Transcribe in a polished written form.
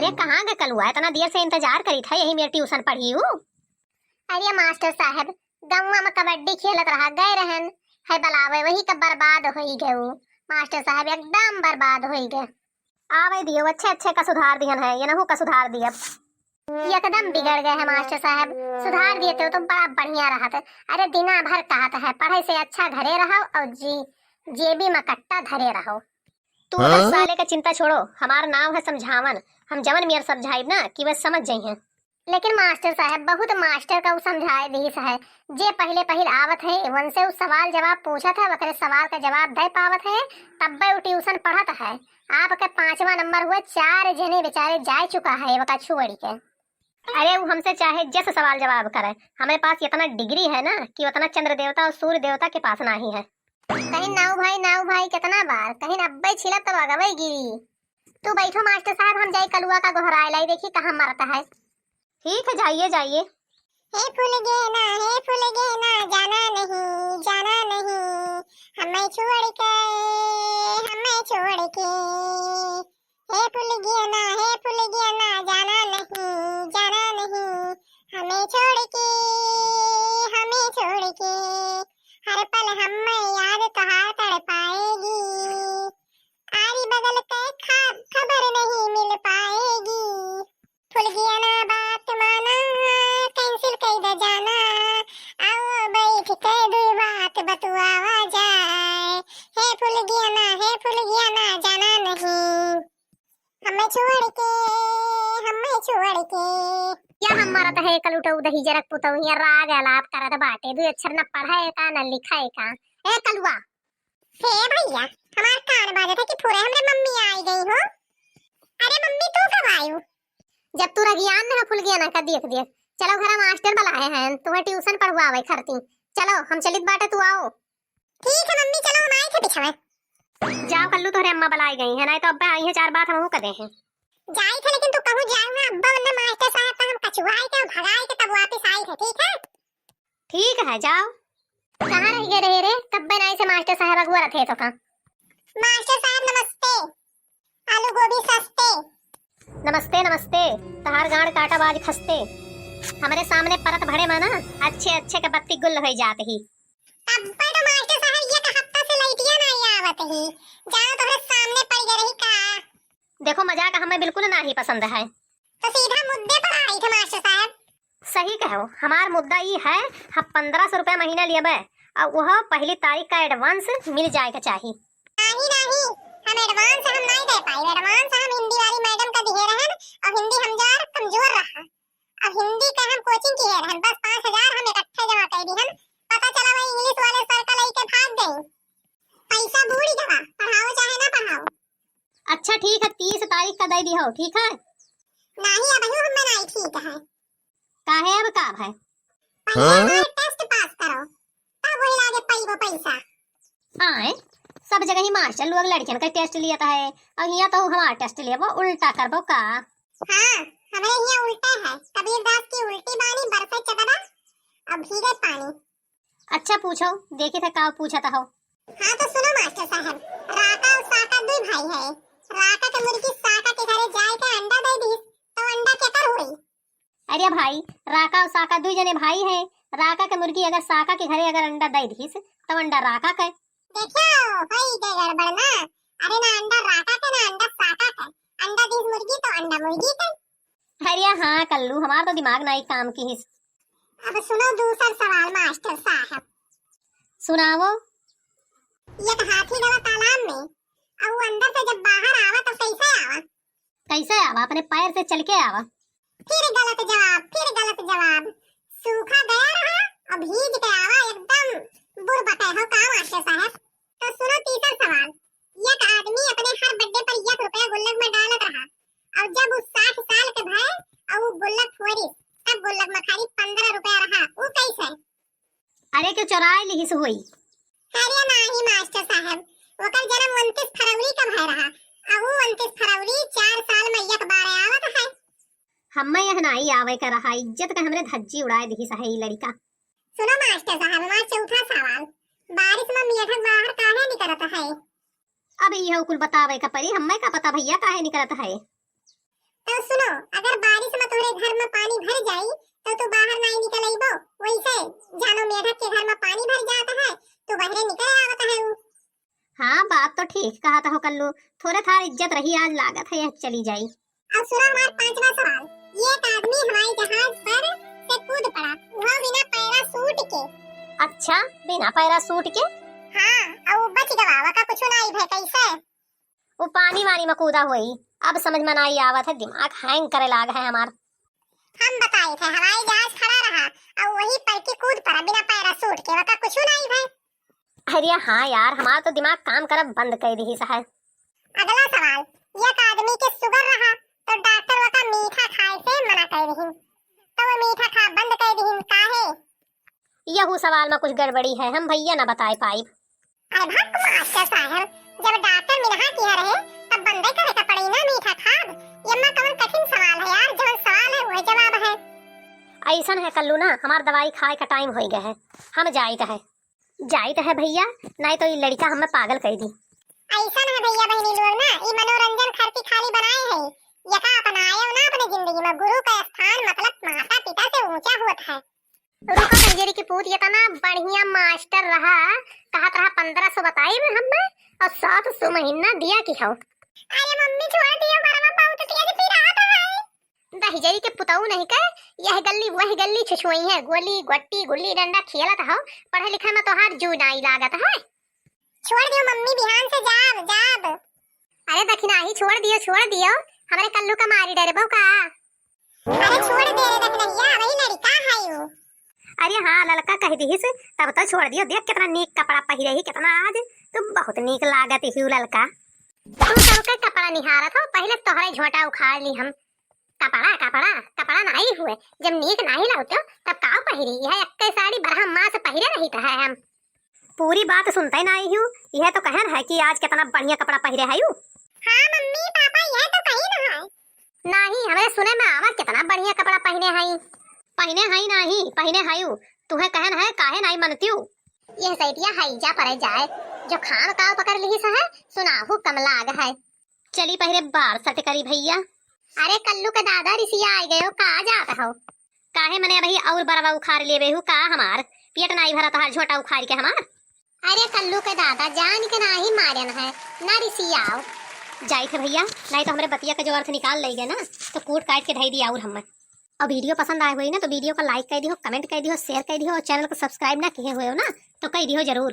अरे कहाँ गए कलुआ, इतना देर से इंतजार करी था, यही मेरी ट्यूशन पढ़ी हूँ। अरे मास्टर साहब गौवा में कबड्डी खेलत रहा गए रहन है बलावे, वही का बर्बाद हो गए वो। मास्टर साहब एकदम बर्बाद हो गए। आवे दियो अच्छे अच्छे का सुधार दिहन है, ये नहु का सुधार दिया एकदम बिगड़ गए हैं मास्टर साहब। सुधार दिए तो बड़ा बढ़िया रहा। अरे दिना भर कहता है पढ़ाई से अच्छा घरे रहो और जेबी में कट्टा धरे रहो। तू बस साले का चिंता छोड़ो, हमारा नाम है समझावन, हम जवन मेयर समझाइब ना कि वह समझ जाई हैं। लेकिन मास्टर साहब बहुत मास्टर का समझाए दीस है, जे पहले आवत है उनसे उस सवाल जवाब पूछा था, वकरे सवाल का जवाब दे पावत है, तब वो ट्यूशन पढ़त है। आपके 5वां नंबर हुए, 4 जने बेचारे जा चुका है वका छुअड़ी के। अरे वो हमसे चाहे जैसे सवाल जवाब करे, हमारे पास इतना डिग्री है ना कि उतना चंद्र देवता और सूर्य देवता के पास नहीं है। कहीं नाव भाई कितना बार कहीं नब्बे छिला तो अगवे गिरी। तू बैठो मास्टर साहब, हम जाई कलुआ का गोहराए लाई, देखी कहाँ मरता है। ठीक है जाइए जाइए। हे फूल गेना जाना नहीं हमें छोड़ के हे फूल गेना जाना नहीं हमें छोड़ के हर पल हमें याद कहाँ तड़ पाएगी, आरी बगल के खबर नहीं मिल पाएगी। फूल गेना बात माना कैंसिल कर दे जाना, आओ बैठ के दो बात बतुआवा जाए। हे फूल गेना जाना नहीं हमें छोड़ के या हमारा तो है कल उठो दही जरक पुतो ये राग आलाप करत बाटे, दू अक्षर न पढ़ाए का न लिखाए का। ए कलुआ हे भैया हमार कान बाजे था कि पूरे हमरे मम्मी आई गई हो। अरे मम्मी तू कब आई हो? जब तू रगियान में फूल गया ना का देख चलो घर मास्टर बुलाए हैं, तुम्हें ट्यूशन पढ़वावे खरती। चलो हम चलित बाटे, तू आओ। ठीक है मम्मी चलो हम आए थे पिछवे। जाओ कल्लू तोरे अम्मा बुलाई गई है, नहीं तो अब्बा आई है, 4 बात हम कदे हैं। जाई थे लेकिन तू कहूं जाऊंगा अब्बा वरना मास्टर साहब का हम कछुआई के भगाई के तब वापस आई थे। ठीक है जाओ। कहां रह गए रे कब बनाई से मास्टर साहब अगुआ थे तो का। मास्टर साहब नमस्ते, आलू गोभी सस्ते। नमस्ते तहार गाड़ काटा बाज खस्ते, हमारे सामने परत भड़े माना अच्छे का बत्ती गुल हो जाते ही। अब्बा तो मास्टर साहब ये का हफ्ता से लइटिया नहीं आवत ही, जाओ तोरे सामने पड़ गई रही का। देखो मजाक हमें बिल्कुल नहीं पसंद है, तो सीधा मुद्दे पर आई थे मास्टर साहब। सही कहो, हमार मुद्दा ये है हम 1500 रुपया महीना लियबे और वह पहली तारीख का एडवांस मिल जाएगा चाहिए। नहीं हम एडवांस हम नहीं दे पाए, एडवांस हम हिंदी वाली मैडम का दिए रहन और हिंदी हम जार कमजोर रहा। अब हिंदी का हम कोचिंग की रहन, बस 5000 हम इकट्ठे जमा कर दिहन, पता चला वही इंग्लिश वाले सर का लेके भाग गई। पैसा बूढ़ी जमा, पढ़ाओ चाहे ना पढ़ाओ। अच्छा ठीक है 30 तारीख का दे दी हो, ठीक है? नहीं अब हम नहीं ठीक है। काहे अब का है? पहले टेस्ट पास करो तब वही लागे पैबो पैसा। आए सब जगह ही मास्टर लोग लड़कियन का टेस्ट लिया है और यहाँ तो हमारा टेस्ट लेबो उल्टा करबो का। हां हमारे यहाँ उल्टा है, कबीरदास की उल्टी बानी बरसे चदरा अब भीगे पानी। अच्छा पूछो, देखी थे का पूछा था हो। हां तो सुनो मास्टर साहब, राका और साका दो भाई है, राका के मुर्गी साका के घरे जाए के अंडा दे दी तो अंडा क्या कर होई? अरे भाई राका और साका दो जने भाई है, राका के मुर्गी अगर साका के घरे अगर अंडा दे दी तो अंडा राका के। देखो होई के गड़बड़ ना, अरे ना अंडा राका के ना अंडा साका के, अंडा दी मुर्गी तो अंडा मुर्गी के। अरे हां कल्लू हमारा तो दिमाग नहीं काम की हिस। अब सुनो दूसरा सवाल मास्टर साहब। सुनाओ। ये हाथी गवा तालाब में अब वो अंदर से जब बाहर आवा तो कैसे आवा? अपने पैर से चल के आवा। फिर गलत जवाब। सूखा गया रहा और भीग के आवा, एकदम बुर बटे हो का मास्टर साहब। तो सुनो तीसरा सवाल। एक आदमी अपने हर बर्थडे पर 1 रुपया गुल्लक में डालत रहा और जब वो 60 साल के भए और वो गुल्लक फोड़ी तब गुल्लक में खाली 15 रुपया रहा, वो कैसे? अरे क्यों चुराए लिहिस हुई? अरे नहीं मास्टर साहब, ओकर जन्म 29 फरवरी का भय रहा और वो 29 फरवरी 4 साल में एक बार आवत है। हम्मे यह नहीं आवे कर रहा, इज्जत का हमरे धज्जी उड़ाए दी सही लड़का। सुनो मास्टर साहब हमारा चौथा सवाल। बारिश में मेढक बाहर काहे निकलता है? अब यह कुल बतावे का परी, हम्मे का पता भैया काहे निकलता है। तो सुनो नहीं कहा था हो कल्लू, थोड़ा था इज्जत रही आज लागत है यह चली जाई। अब सुनो हमारा पांचवा सवाल। ये एक आदमी हवाई जहाज पर से कूद पड़ा, वह बिना पैराशूट के। अच्छा, बिना पैराशूट के? हाँ, और वो बच गवा, वका कुछ नहीं भय कैसे? वो पानी वानी में कूदा हुई। अब समझ में नहीं आवत है, दिमाग हैंग करे लाग है हमार। हम बताए थे हवाई जहाज खड़ा रहा और वही पर के कूद पड़ा बिना पैराशूट के, वका कुछ नहीं भय। अरे हाँ यार, हमारा तो दिमाग काम करब बंद कर दी साहब। अगला सवाल। एक आदमी के शुगर रहा तो डॉक्टर वका मीठा खाए से मना कर रही, तो वो मीठा खा बंद कर दी काहे? यहू सवाल में कुछ गड़बड़ी है, हम भैया ना बताए पाई। अरे भक्त मास्टर साहब, जब डॉक्टर मिनहा किया रहे तब बंदे करे का पड़ी ना मीठा खाब। यम्मा कौन कठिन सवाल है यार, जो सवाल है वही जवाब है। ऐसा है कल्लू ना, हमार दवाई खाए का टाइम हो गया है, हम जाइत है भैया, नहीं तो ये लड़का हमें पागल कर दी। ऐसा है भैया बहनी लोग ना, ये मनोरंजन खर्ची खाली बनाए हैं, यका अपनाए ना अपने जिंदगी में। गुरु का स्थान मतलब माता पिता से ऊंचा होता है। रुको कंजरी की पूत, ये तो ना बढ़िया मास्टर रहा, कहत रहा 1500 बताई में हमें और 700 महीना दिया की हो। अरे मम्मी छोड़ दियो, बरवा बहुत तेज पी रहा था। दहिजरी के पुताऊ नहीं कह, यह गली वही गली छुछुई है, गोली गोट्टी गुल्ली डंडा खेलत हो, पढ़े लिखे में तो हार जू नहीं लागत है। छोड़ दियो मम्मी, बिहान से जाब जाब। अरे दखिना ही छोड़ दियो, हमारे कल्लू का मारी डरे बहु का। अरे छोड़ दे रे दखिना, वही लड़का है वो। अरे हाँ, लड़का कह दीस तब तो छोड़ दियो। देख कितना नीक कपड़ा पहिरे ही, कितना आज तुम बहुत नीक लागत ही लड़का। तू सबके कपड़ा निहारत हो, पहले तोहरे झोटा उखाड़ ली हम। कपड़ा नहीं हुए, जब नीक नहीं लगतो तब का पहिरी है, एक साड़ी बरहा मां से पहिरे नहीं था हम। पूरी बात सुनते ही नहीं हूँ, यह तो कहन है कि आज कितना बढ़िया कपड़ा पहिरे है यू। हाँ मम्मी पापा, यह तो कही ना है। नहीं, हमें सुने में आवा कितना बढ़िया कपड़ा पहने है। पहने है यू, तुम्हें कहन है काहे नहीं मनतीऊ। यह सैतिया है जा पर जाए, जो खान काव पकड़ ली है, सुनाहू कमलाग है। चली पहले बार सट करी भैया। अरे कल्लू के दादा ऋषिया आ गए हो, कहा जाता हो? काहे मने अभी और बरवा उखाड़ लेवे हूँ का, हमार पेट नहीं भरा तो झोटा उखाड़ के हमार। अरे कल्लू के दादा जान के ना ही मारन है ना, ऋषिया आओ जाई थे भैया, नहीं तो हमारे बतिया का जो अर्थ निकाल ले गए ना, तो कूट काट के ढाई दिया। और हमें और वीडियो पसंद आए हुई ना, तो वीडियो को लाइक कर दियो, कमेंट कर दियो, शेयर कर दियो, और चैनल को सब्सक्राइब ना किए हुए हो ना तो कर दियो जरूर।